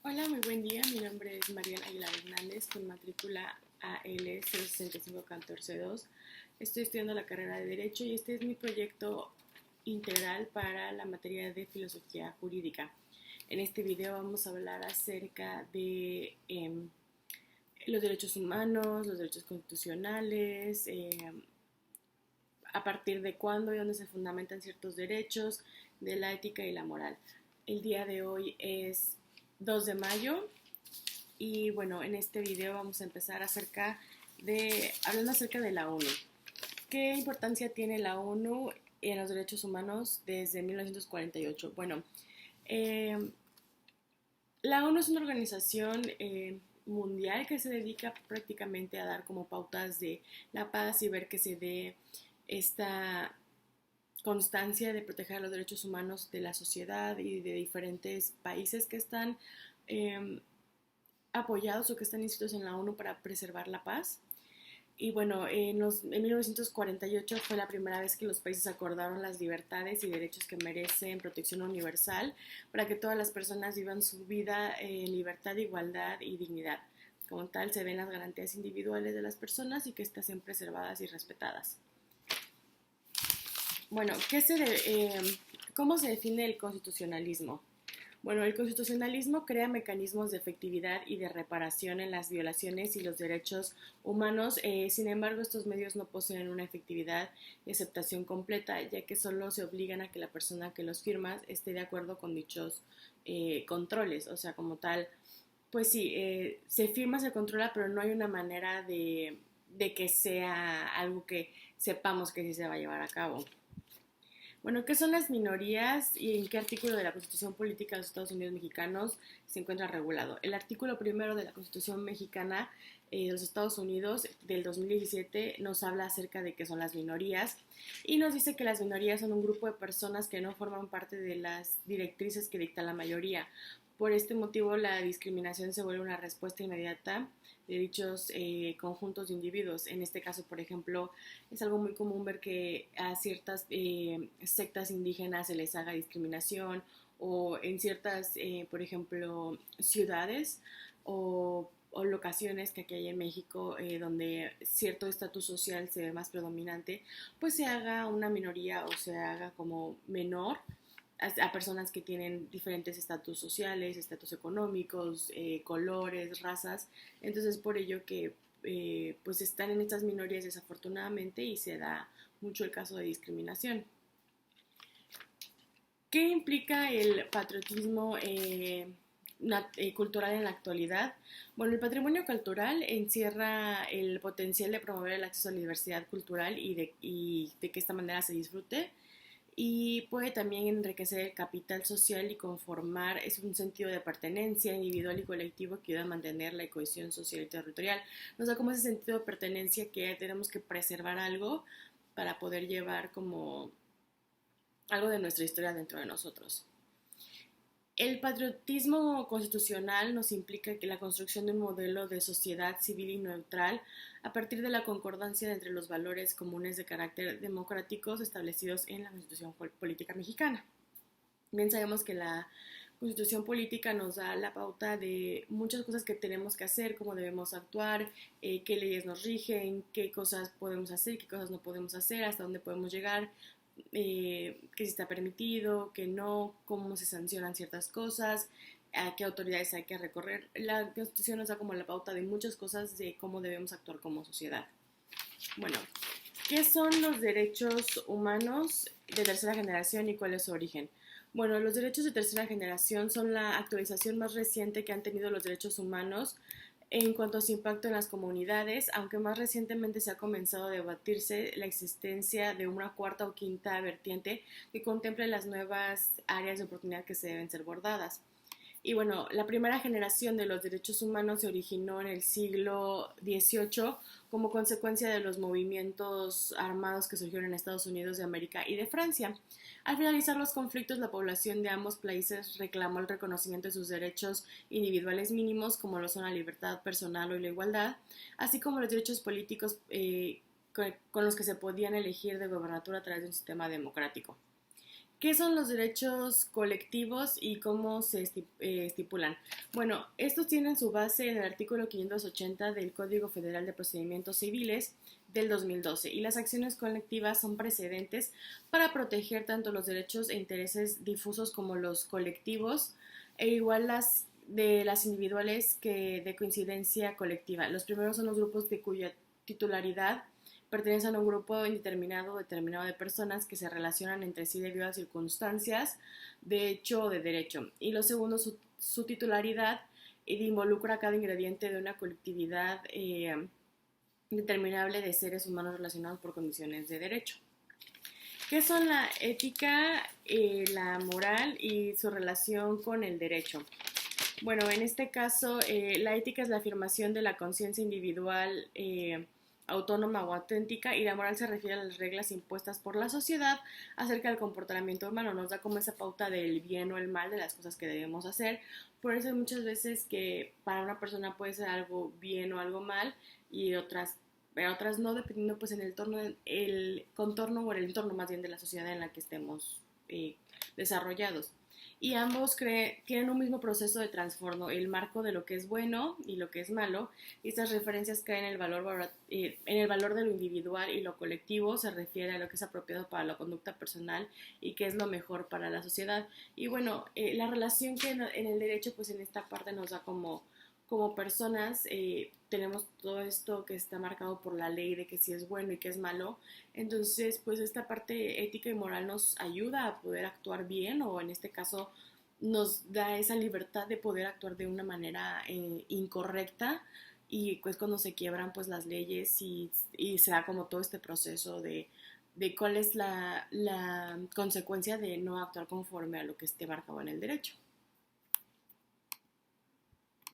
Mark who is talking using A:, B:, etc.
A: Hola, muy buen día. Mi nombre es Mariana Aguilar Hernández con matrícula AL 065142. Estoy estudiando la carrera de Derecho y este es mi proyecto integral para la materia de Filosofía Jurídica. En este video vamos a hablar acerca de los derechos humanos, los derechos constitucionales, a partir de cuándo y dónde se fundamentan ciertos derechos, de la ética y la moral. El día de hoy es 2 de mayo y bueno, en este video vamos a empezar hablando acerca de la ONU. ¿Qué importancia tiene la ONU en los derechos humanos desde 1948? Bueno, eh, la ONU es una organización mundial que se dedica prácticamente a dar como pautas de la paz y ver que se dé esta constancia de proteger los derechos humanos de la sociedad y de diferentes países que están eh, apoyados o que están inscritos en la ONU para preservar la paz. Y bueno, en 1948 fue la primera vez que los países acordaron las libertades y derechos que merecen protección universal para que todas las personas vivan su vida en libertad, igualdad y dignidad. Como tal, se ven las garantías individuales de las personas y que estén siempre preservadas y respetadas. Bueno, ¿cómo se define el constitucionalismo? Bueno, el constitucionalismo crea mecanismos de efectividad y de reparación en las violaciones y los derechos humanos. Sin embargo, estos medios no poseen una efectividad y aceptación completa, ya que solo se obligan a que la persona que los firma esté de acuerdo con dichos controles. O sea, como tal, pues sí, se firma, se controla, pero no hay una manera de que sea algo que sepamos que sí se va a llevar a cabo. Bueno, ¿qué son las minorías y en qué artículo de la Constitución Política de los Estados Unidos Mexicanos se encuentra regulado? El artículo primero de la Constitución Mexicana de los Estados Unidos del 2017 nos habla acerca de qué son las minorías y nos dice que las minorías son un grupo de personas que no forman parte de las directrices que dicta la mayoría. Por este motivo, la discriminación se vuelve una respuesta inmediata de dichos conjuntos de individuos. En este caso, por ejemplo, es algo muy común ver que a ciertas sectas indígenas se les haga discriminación o en ciertas, por ejemplo, ciudades o locaciones que aquí hay en México donde cierto estatus social se ve más predominante, pues se haga una minoría o se haga como menor a personas que tienen diferentes estatus sociales, estatus económicos, colores, razas. Entonces por ello que pues están en estas minorías desafortunadamente y se da mucho el caso de discriminación. ¿Qué implica el patriotismo cultural en la actualidad? Bueno, el patrimonio cultural encierra el potencial de promover el acceso a la diversidad cultural y de que esta manera se disfrute y puede también enriquecer el capital social y conformar es un sentido de pertenencia individual y colectivo que ayuda a mantener la cohesión social y territorial. Nos da como ese sentido de pertenencia que tenemos que preservar algo para poder llevar como algo de nuestra historia dentro de nosotros. El patriotismo constitucional nos implica que la construcción de un modelo de sociedad civil y neutral a partir de la concordancia entre los valores comunes de carácter democráticos establecidos en la Constitución Política Mexicana. Bien sabemos que la Constitución Política nos da la pauta de muchas cosas que tenemos que hacer, cómo debemos actuar, qué leyes nos rigen, qué cosas podemos hacer, qué cosas no podemos hacer, hasta dónde podemos llegar, qué está permitido, qué no, cómo se sancionan ciertas cosas, a qué autoridades hay que recorrer. La Constitución nos da como la pauta de muchas cosas de cómo debemos actuar como sociedad. Bueno, ¿qué son los derechos humanos de tercera generación y cuál es su origen? Bueno, los derechos de tercera generación son la actualización más reciente que han tenido los derechos humanos en cuanto a su impacto en las comunidades, aunque más recientemente se ha comenzado a debatirse la existencia de una cuarta o quinta vertiente que contemple las nuevas áreas de oportunidad que se deben ser abordadas. Y bueno, la primera generación de los derechos humanos se originó en el siglo XVIII como consecuencia de los movimientos armados que surgieron en Estados Unidos de América y de Francia. Al finalizar los conflictos, la población de ambos países reclamó el reconocimiento de sus derechos individuales mínimos, como lo son la libertad personal o la igualdad, así como los derechos políticos con los que se podían elegir de gobernatura a través de un sistema democrático. ¿Qué son los derechos colectivos y cómo se estipulan? Bueno, estos tienen su base en el artículo 580 del Código Federal de Procedimientos Civiles del 2012 y las acciones colectivas son precedentes para proteger tanto los derechos e intereses difusos como los colectivos e igual las individuales que de coincidencia colectiva. Los primeros son los grupos de cuya titularidad pertenecen a un grupo indeterminado o determinado de personas que se relacionan entre sí debido a circunstancias de hecho o de derecho. Y lo segundo, su titularidad involucra a cada ingrediente de una colectividad determinable de seres humanos relacionados por condiciones de derecho. ¿Qué son la ética, la moral y su relación con el derecho? Bueno, en este caso, la ética es la afirmación de la conciencia individual autónoma o auténtica y la moral se refiere a las reglas impuestas por la sociedad acerca del comportamiento humano, nos da como esa pauta del bien o el mal de las cosas que debemos hacer. Por eso hay muchas veces que para una persona puede ser algo bien o algo mal y otras no, dependiendo pues en el contorno o el entorno más bien de la sociedad en la que estemos desarrollados. Y ambos tienen un mismo proceso de transformo, el marco de lo que es bueno y lo que es malo. Y estas referencias caen en el valor de lo individual y lo colectivo, se refiere a lo que es apropiado para la conducta personal y qué es lo mejor para la sociedad. Y bueno, la relación que en el derecho, pues en esta parte nos da como personas, tenemos todo esto que está marcado por la ley de que si es bueno y que es malo. Entonces, pues esta parte ética y moral nos ayuda a poder actuar bien o en este caso nos da esa libertad de poder actuar de una manera incorrecta y pues cuando se quiebran pues las leyes y se da como todo este proceso de cuál es la consecuencia de no actuar conforme a lo que esté marcado en el derecho.